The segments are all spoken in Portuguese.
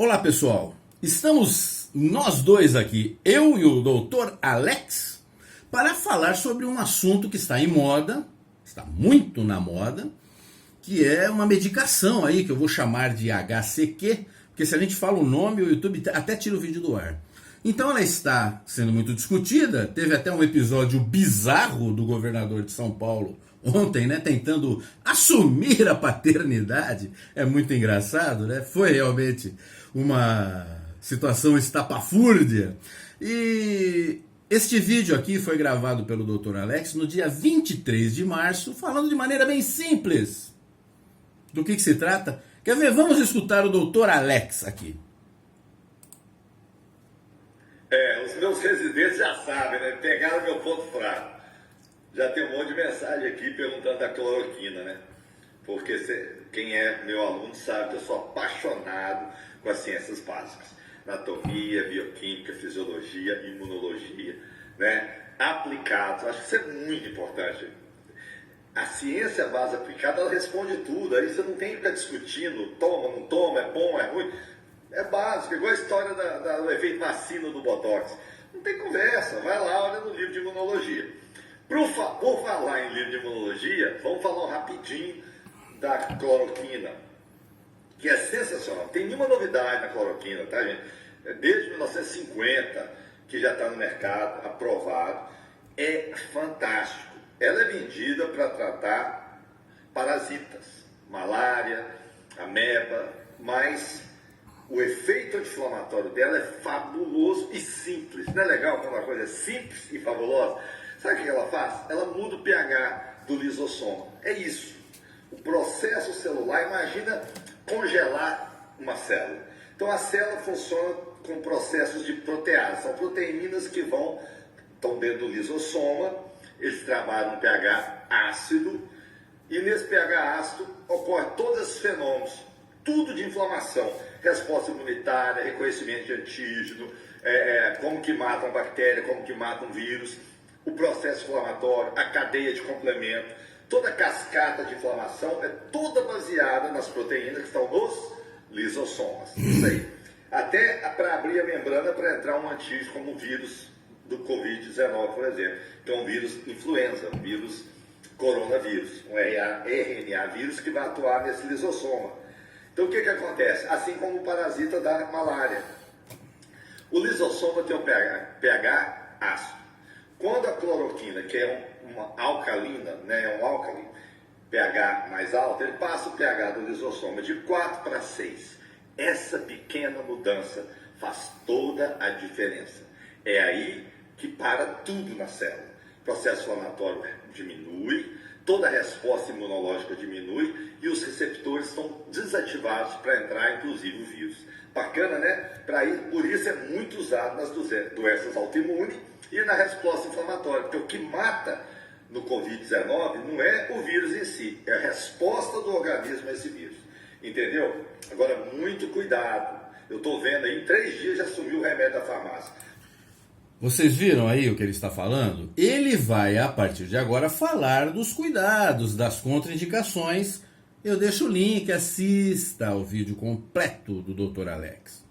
Olá pessoal, estamos nós dois aqui, eu e o Dr. Alex, para falar sobre um assunto que está em moda, está muito na moda, que é uma medicação aí que eu vou chamar de HCQ, porque se a gente fala o nome, o YouTube até tira o vídeo do ar. Então ela está sendo muito discutida, teve até um episódio bizarro do governador de São Paulo ontem, né, tentando assumir a paternidade. É muito engraçado, né? Foi realmente uma situação estapafúrdia. E este vídeo aqui foi gravado pelo Dr. Alex no dia 23 de março, falando de maneira bem simples do que se trata. Quer ver? Vamos escutar o Dr. Alex aqui. Os meus residentes já sabem, né? Pegaram meu ponto fraco. Já tem um monte de mensagem aqui perguntando da cloroquina, né? Porque quem é meu aluno sabe que eu sou apaixonado com as ciências básicas. Anatomia, bioquímica, fisiologia, imunologia, né? Aplicados. Acho que isso é muito importante. A ciência básica aplicada, ela responde tudo. Aí você não tem que ficar discutindo, toma, não toma, é bom, é ruim. É básico, igual a história do efeito vacina do Botox. Não tem conversa, vai lá, olha no livro de imunologia. Por falar em livro de imunologia, vamos falar rapidinho da cloroquina, que é sensacional. Tem nenhuma novidade na cloroquina, tá, gente? Desde 1950, que já está no mercado, aprovado. É fantástico. Ela é vendida para tratar parasitas, malária, ameba, mas o efeito anti-inflamatório dela é fabuloso e simples. Não é legal quando uma coisa é simples e fabulosa? Sabe o que ela faz? Ela muda o pH do lisossoma. É isso. O processo celular, imagina congelar uma célula. Então a célula funciona com processos de protease. São proteínas que estão dentro do lisossoma, eles trabalham no pH ácido, e nesse pH ácido ocorre todos esses fenômenos, tudo de inflamação, resposta imunitária, reconhecimento de antígeno, como que mata uma bactéria, como que mata um vírus, o processo inflamatório, a cadeia de complemento, toda a cascata de inflamação é toda baseada nas proteínas que estão nos lisossomas. Isso aí. Até para abrir a membrana para entrar um antígeno como o vírus do Covid-19, por exemplo, que é um vírus influenza, um vírus coronavírus, um RNA vírus que vai atuar nesse lisossoma. Então o que acontece? Assim como o parasita da malária. O lisossoma tem um pH ácido. Quando a cloroquina, que é uma alcalina, né, um álcali, pH mais alto, ele passa o pH do lisossoma de 4 para 6. Essa pequena mudança faz toda a diferença. É aí que para tudo na célula. O processo inflamatório diminui, toda a resposta imunológica diminui e os receptores estão desativados para entrar, inclusive, o vírus. Bacana, né? Por isso é muito usado nas doenças autoimunes e na resposta inflamatória, porque o que mata no Covid-19 não é o vírus em si, é a resposta do organismo a esse vírus. Entendeu? Agora, muito cuidado. Eu estou vendo aí, em 3 dias já sumiu o remédio da farmácia. Vocês viram aí o que ele está falando? Ele vai, a partir de agora, falar dos cuidados, das contraindicações. Eu deixo o link, assista ao vídeo completo do Dr. Alex.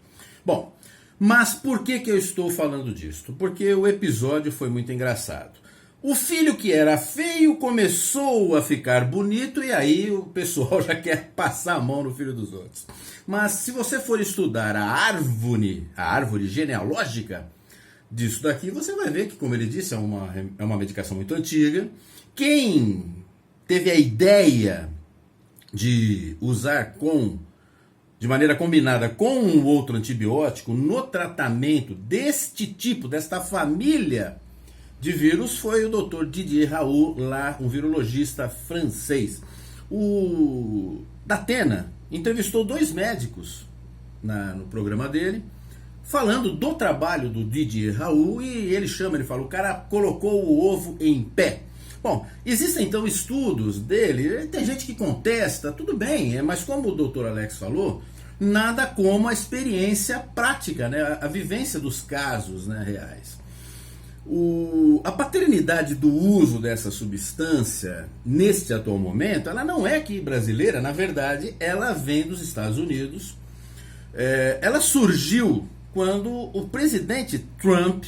Bom, mas por que eu estou falando disso? Porque o episódio foi muito engraçado. O filho que era feio começou a ficar bonito e aí o pessoal já quer passar a mão no filho dos outros. Mas se você for estudar a árvore genealógica disso daqui, você vai ver que, como ele disse, é uma medicação muito antiga. Quem teve a ideia de usar de maneira combinada com um outro antibiótico no tratamento deste tipo, desta família de vírus, foi o Dr. Didier Raoult, lá, um virologista francês. O Datena entrevistou 2 médicos no programa dele, falando do trabalho do Didier Raoult, e ele fala, o cara colocou o ovo em pé. Bom, existem então estudos dele, tem gente que contesta, tudo bem, mas como o Dr. Alex falou, nada como a experiência prática, né, a vivência dos casos, né, reais. A paternidade do uso dessa substância, neste atual momento, ela não é aqui brasileira, na verdade, ela vem dos Estados Unidos, ela surgiu quando o presidente Trump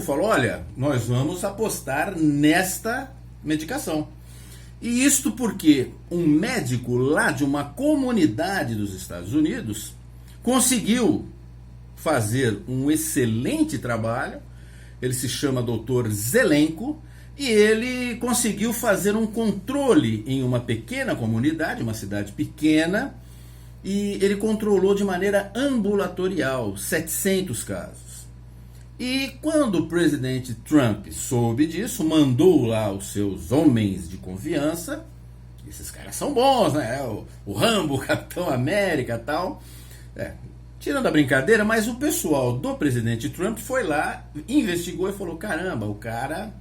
falou, olha, nós vamos apostar nesta medicação. E isto porque um médico lá de uma comunidade dos Estados Unidos conseguiu fazer um excelente trabalho. Ele se chama Dr. Zelenko e ele conseguiu fazer um controle em uma pequena comunidade, uma cidade pequena, e ele controlou de maneira ambulatorial 700 casos. E quando o presidente Trump soube disso, mandou lá os seus homens de confiança. Esses caras são bons, né? O Rambo, o Capitão América e tal. Tirando a brincadeira, mas o pessoal do presidente Trump foi lá, investigou e falou, caramba, o cara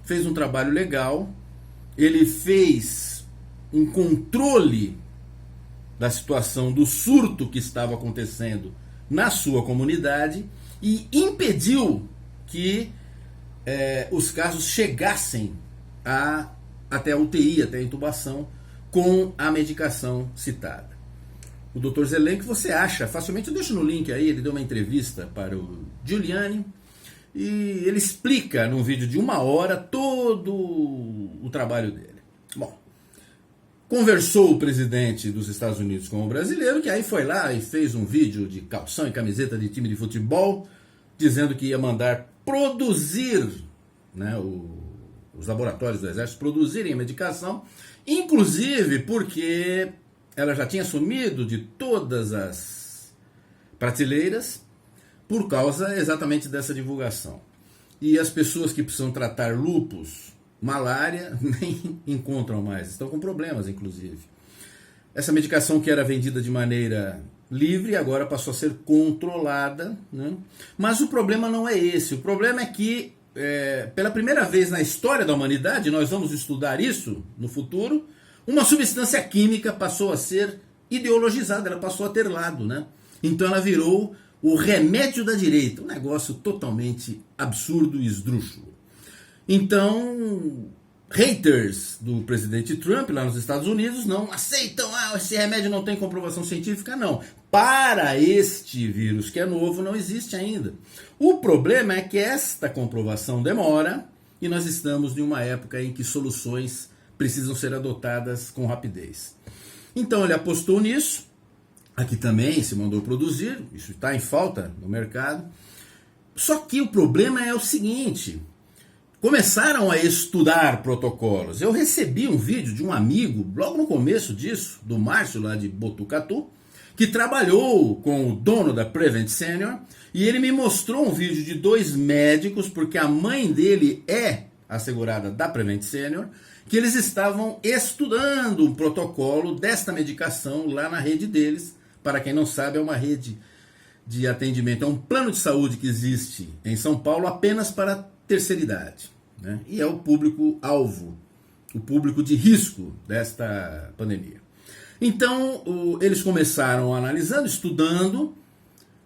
fez um trabalho legal, ele fez um controle da situação do surto que estava acontecendo na sua comunidade e impediu que os casos chegassem até a UTI, até a intubação, com a medicação citada. O Dr. Zelenko você acha facilmente, eu deixo no link aí, ele deu uma entrevista para o Giuliani e ele explica num vídeo de 1 hora todo o trabalho dele. Bom, conversou o presidente dos Estados Unidos com o brasileiro, que aí foi lá e fez um vídeo de calção e camiseta de time de futebol, dizendo que ia mandar produzir, né, os laboratórios do Exército produzirem a medicação, inclusive porque ela já tinha sumido de todas as prateleiras por causa exatamente dessa divulgação. E as pessoas que precisam tratar lúpus, malária, nem encontram mais, estão com problemas inclusive. Essa medicação que era vendida de maneira livre agora passou a ser controlada, né? Mas o problema não é esse, o problema é que pela primeira vez na história da humanidade, nós vamos estudar isso no futuro, uma substância química passou a ser ideologizada, ela passou a ter lado, né? Então ela virou o remédio da direita, um negócio totalmente absurdo e esdrúxulo. Então, haters do presidente Trump lá nos Estados Unidos não aceitam, esse remédio não tem comprovação científica, não. Para este vírus que é novo, não existe ainda. O problema é que esta comprovação demora e nós estamos em uma época em que soluções precisam ser adotadas com rapidez. Então ele apostou nisso, aqui também se mandou produzir, isso está em falta no mercado. Só que o problema é o seguinte, começaram a estudar protocolos. Eu recebi um vídeo de um amigo, logo no começo disso, do Márcio lá de Botucatu, que trabalhou com o dono da Prevent Senior, e ele me mostrou um vídeo de 2 médicos, porque a mãe dele é assegurada da Prevent Senior, que eles estavam estudando um protocolo desta medicação lá na rede deles. Para quem não sabe, é uma rede de atendimento, é um plano de saúde que existe em São Paulo apenas para a terceira idade, né? E é o público-alvo, o público de risco desta pandemia. Então, eles começaram analisando, estudando,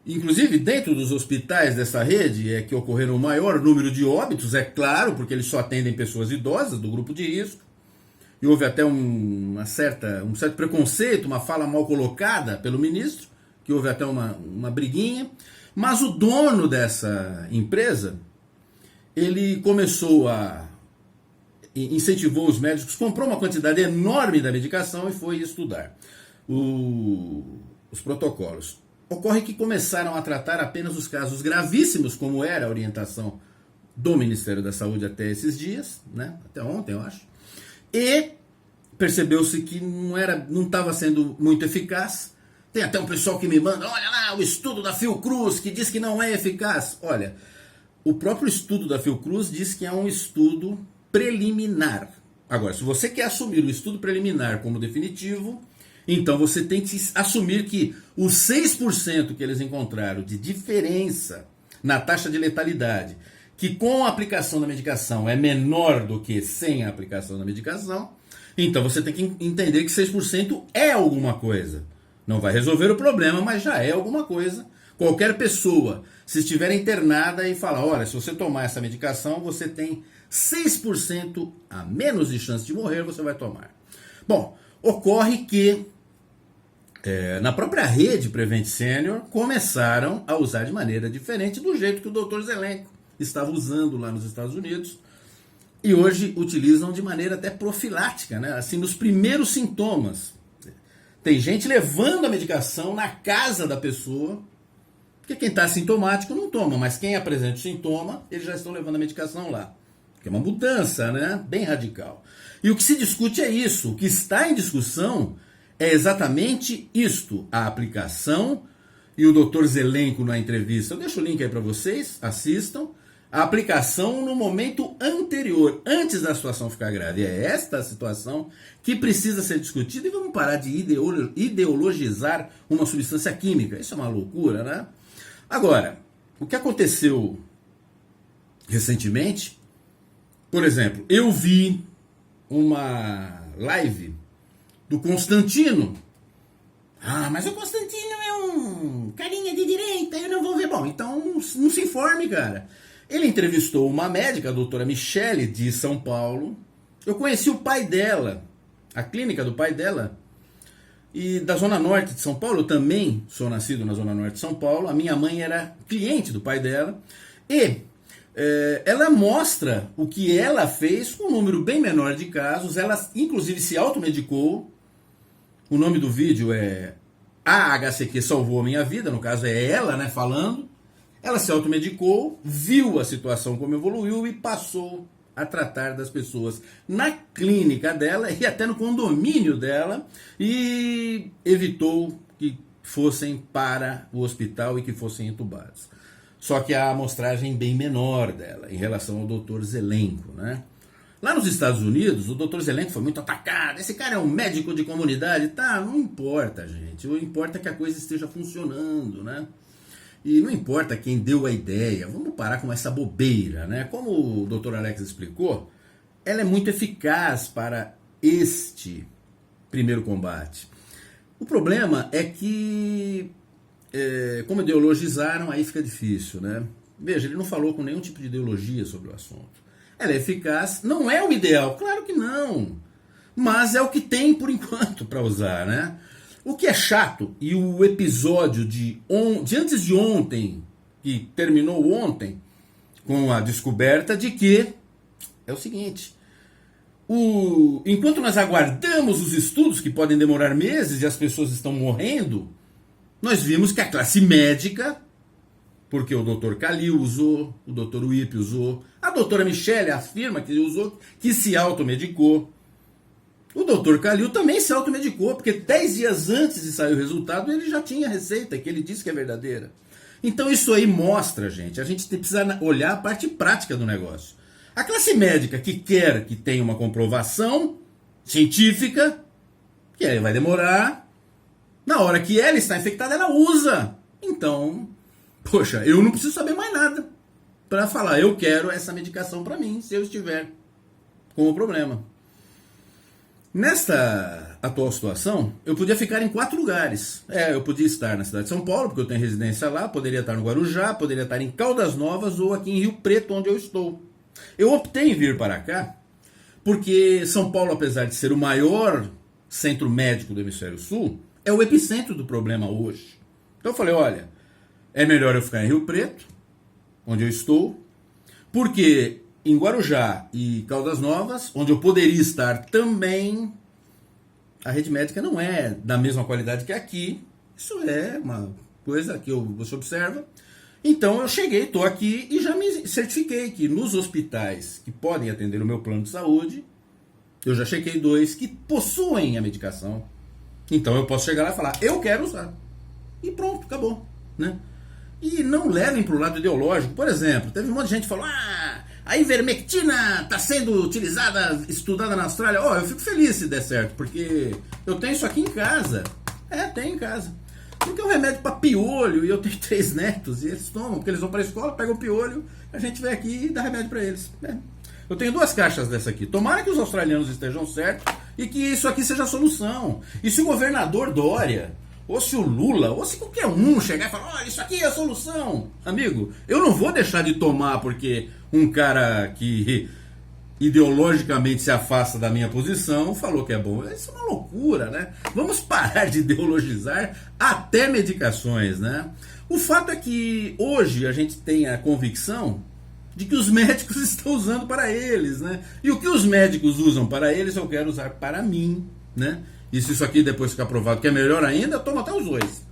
inclusive dentro dos hospitais dessa rede é que ocorreram o maior número de óbitos, é claro, porque eles só atendem pessoas idosas do grupo de risco. E houve até um certo preconceito, uma fala mal colocada pelo ministro, que houve até uma briguinha. Mas o dono dessa empresa, ele começou incentivou os médicos, comprou uma quantidade enorme da medicação e foi estudar os protocolos. Ocorre que começaram a tratar apenas os casos gravíssimos, como era a orientação do Ministério da Saúde até esses dias, né? Até ontem, eu acho. E percebeu-se que não estava sendo muito eficaz. Tem até um pessoal que me manda, olha lá, o estudo da Fiocruz, que diz que não é eficaz. Olha, o próprio estudo da Fiocruz diz que é um estudo preliminar. Agora, se você quer assumir o estudo preliminar como definitivo, então você tem que assumir que os 6% que eles encontraram de diferença na taxa de letalidade, que com a aplicação da medicação é menor do que sem a aplicação da medicação, então você tem que entender que 6% é alguma coisa. Não vai resolver o problema, mas já é alguma coisa. Qualquer pessoa, se estiver internada e falar, olha, se você tomar essa medicação, você tem 6% a menos de chance de morrer, você vai tomar. Bom, ocorre que na própria rede Prevent Senior, começaram a usar de maneira diferente do jeito que o Dr. Zelenko estava usando lá nos Estados Unidos. E hoje utilizam de maneira até profilática, né? Assim, nos primeiros sintomas. Tem gente levando a medicação na casa da pessoa, porque quem está sintomático não toma, mas quem apresenta o sintoma, eles já estão levando a medicação lá. Que é uma mudança, né? Bem radical. E o que se discute é isso. O que está em discussão é exatamente isto, a aplicação, e o Dr. Zelenko na entrevista, eu deixo o link aí para vocês, assistam, a aplicação no momento anterior, antes da situação ficar grave. É esta a situação que precisa ser discutida e vamos parar de ideologizar uma substância química. Isso é uma loucura, né? Agora, o que aconteceu recentemente, por exemplo, eu vi uma live do Constantino. Ah, mas o Constantino é um carinha de direita, eu não vou ver. Bom, então não se informe, cara. Ele entrevistou uma médica, a doutora Michele, de São Paulo. Eu conheci o pai dela, a clínica do pai dela, e da Zona Norte de São Paulo. Eu também sou nascido na Zona Norte de São Paulo. A minha mãe era cliente do pai dela. E ela mostra o que ela fez com um número bem menor de casos. Ela, inclusive, se automedicou. O nome do vídeo é A HCQ Salvou a Minha Vida. No caso, é ela, né, falando. Ela se automedicou, viu a situação como evoluiu e passou a tratar das pessoas na clínica dela e até no condomínio dela e evitou que fossem para o hospital e que fossem entubados. Só que a amostragem bem menor dela em relação ao Dr. Zelenko, né? Lá nos Estados Unidos, o Dr. Zelenko foi muito atacado. Esse cara é um médico de comunidade, tá? Não importa, gente. O importa é que a coisa esteja funcionando, né? E não importa quem deu a ideia, vamos parar com essa bobeira, né? Como o Dr. Alex explicou, ela é muito eficaz para este primeiro combate. O problema é que, como ideologizaram, aí fica difícil, né? Veja, ele não falou com nenhum tipo de ideologia sobre o assunto. Ela é eficaz, não é o ideal, claro que não, mas é o que tem por enquanto para usar, né? O que é chato, e o episódio de antes de ontem, que terminou ontem, com a descoberta de que é o seguinte: enquanto nós aguardamos os estudos, que podem demorar meses e as pessoas estão morrendo, nós vimos que a classe médica, porque o Dr. Kalil usou, o Dr. Wipp usou, a doutora Michele afirma que usou, que se automedicou. O Dr. Kalil também se automedicou, porque 10 dias antes de sair o resultado, ele já tinha a receita, que ele disse que é verdadeira. Então isso aí mostra, gente, a gente precisa olhar a parte prática do negócio. A classe médica que quer que tenha uma comprovação científica, que aí vai demorar, na hora que ela está infectada, ela usa. Então, poxa, eu não preciso saber mais nada para falar, eu quero essa medicação para mim, se eu estiver com o problema. Nesta atual situação, eu podia ficar em 4 lugares. Eu podia estar na cidade de São Paulo, porque eu tenho residência lá, poderia estar no Guarujá, poderia estar em Caldas Novas ou aqui em Rio Preto, onde eu estou. Eu optei em vir para cá, porque São Paulo, apesar de ser o maior centro médico do Hemisfério Sul, é o epicentro do problema hoje. Então eu falei, olha, é melhor eu ficar em Rio Preto, onde eu estou, porque em Guarujá e Caldas Novas, onde eu poderia estar também, a rede médica não é da mesma qualidade que aqui. Isso é uma coisa que você observa. Então eu cheguei, estou aqui e já me certifiquei que nos hospitais que podem atender o meu plano de saúde, eu já chequei 2 que possuem a medicação. Então eu posso chegar lá e falar, eu quero usar. E pronto, acabou, né? E não levem para o lado ideológico. Por exemplo, teve um monte de gente que falou, a ivermectina está sendo utilizada, estudada na Austrália. Eu fico feliz se der certo, porque eu tenho isso aqui em casa. Tenho em casa. Porque é um remédio para piolho, e eu tenho 3 netos, e eles tomam, porque eles vão para a escola, pegam o piolho, a gente vem aqui e dá remédio para eles. Eu tenho 2 caixas dessa aqui. Tomara que os australianos estejam certos e que isso aqui seja a solução. E se o governador Dória, ou se o Lula, ou se qualquer um chegar e falar, isso aqui é a solução. Amigo, eu não vou deixar de tomar porque um cara que ideologicamente se afasta da minha posição, falou que é bom. Isso é uma loucura, né? Vamos parar de ideologizar até medicações, né? O fato é que hoje a gente tem a convicção de que os médicos estão usando para eles, né? E o que os médicos usam para eles, eu quero usar para mim, né? E se isso aqui depois ficar provado que é melhor ainda, eu tomo até os dois.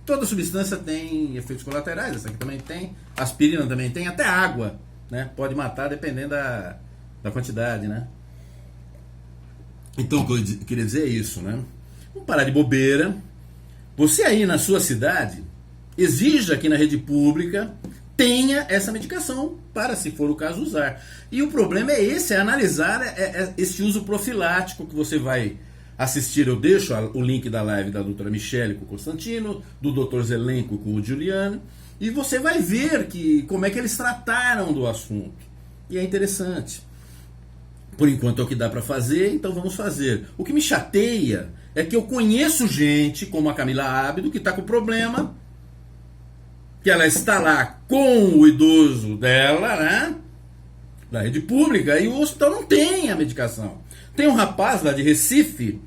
Toda substância tem efeitos colaterais, essa aqui também tem, aspirina também tem, até água, né? Pode matar dependendo da quantidade, né? Então o que eu queria dizer é isso, né? Vamos parar de bobeira. Você aí na sua cidade, exija que na rede pública tenha essa medicação para, se for o caso, usar. E o problema é esse, é analisar esse uso profilático que você vai assistir. Eu deixo o link da live da doutora Michele com o Constantino, do doutor Zelenko com o Giuliano, e você vai ver como é que eles trataram do assunto. E é interessante. Por enquanto é o que dá para fazer, então vamos fazer. O que me chateia é que eu conheço gente, como a Camila Ábido, que está com problema, que ela está lá com o idoso dela, né, da rede pública, e o hospital não tem a medicação. Tem um rapaz lá de Recife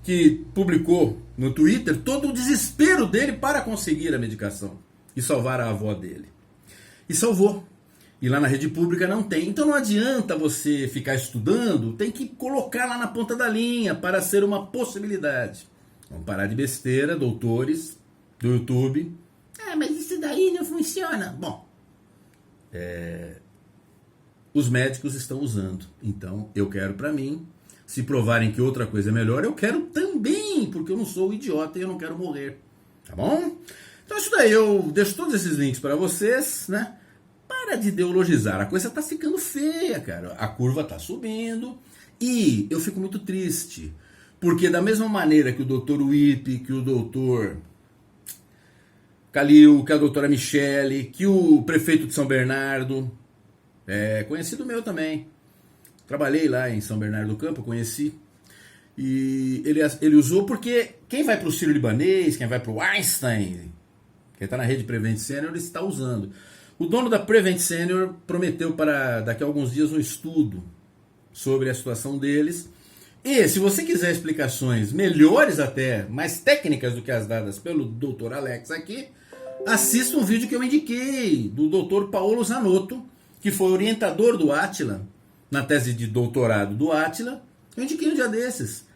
que publicou no Twitter todo o desespero dele para conseguir a medicação e salvar a avó dele. E salvou. E lá na rede pública não tem. Então não adianta você ficar estudando, tem que colocar lá na ponta da linha para ser uma possibilidade. Vamos parar de besteira, doutores do YouTube. Mas isso daí não funciona. Bom, os médicos estão usando. Então eu quero para mim. Se provarem que outra coisa é melhor, eu quero também, porque eu não sou idiota e eu não quero morrer. Tá bom? Então isso daí, eu deixo todos esses links para vocês, né? Para de ideologizar, a coisa tá ficando feia, cara. A curva tá subindo e eu fico muito triste, porque da mesma maneira que o doutor Wippe, que o doutor Calil, que a doutora Michele, que o prefeito de São Bernardo, conhecido meu também, trabalhei lá em São Bernardo do Campo, conheci, e ele usou porque quem vai para o Sírio-Libanês, quem vai para o Einstein, quem está na rede Prevent Senior, ele está usando. O dono da Prevent Senior prometeu para daqui a alguns dias um estudo sobre a situação deles. E se você quiser explicações melhores até, mais técnicas do que as dadas pelo Dr. Alex aqui, assista um vídeo que eu indiquei do Dr. Paulo Zanotto, que foi orientador do Átila, na tese de doutorado do Átila. Eu indiquei um dia desses.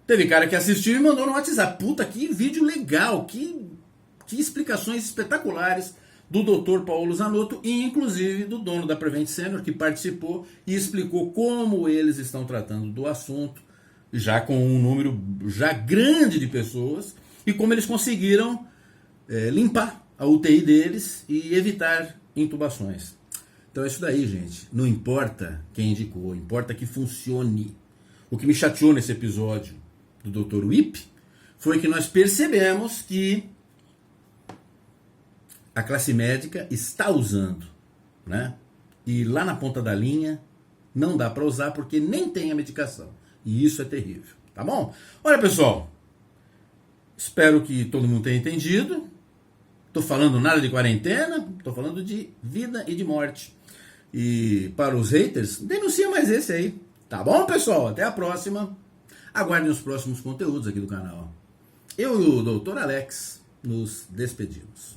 Teve cara que assistiu e mandou no WhatsApp. Puta, que vídeo legal, que explicações espetaculares do Dr. Paulo Zanotto e inclusive do dono da Prevent Senior, que participou e explicou como eles estão tratando do assunto, já com um número já grande de pessoas, e como eles conseguiram limpar a UTI deles e evitar intubações. Então é isso daí, gente. Não importa quem indicou, importa que funcione. O que me chateou nesse episódio do Dr. Wippe foi que nós percebemos que a classe médica está usando, né? E lá na ponta da linha não dá para usar porque nem tem a medicação. E isso é terrível, tá bom? Olha, pessoal, espero que todo mundo tenha entendido. Tô falando nada de quarentena, tô falando de vida e de morte. E para os haters, denuncia mais esse aí. Tá bom, pessoal? Até a próxima. Aguardem os próximos conteúdos aqui do canal. Eu e o Dr. Alex nos despedimos.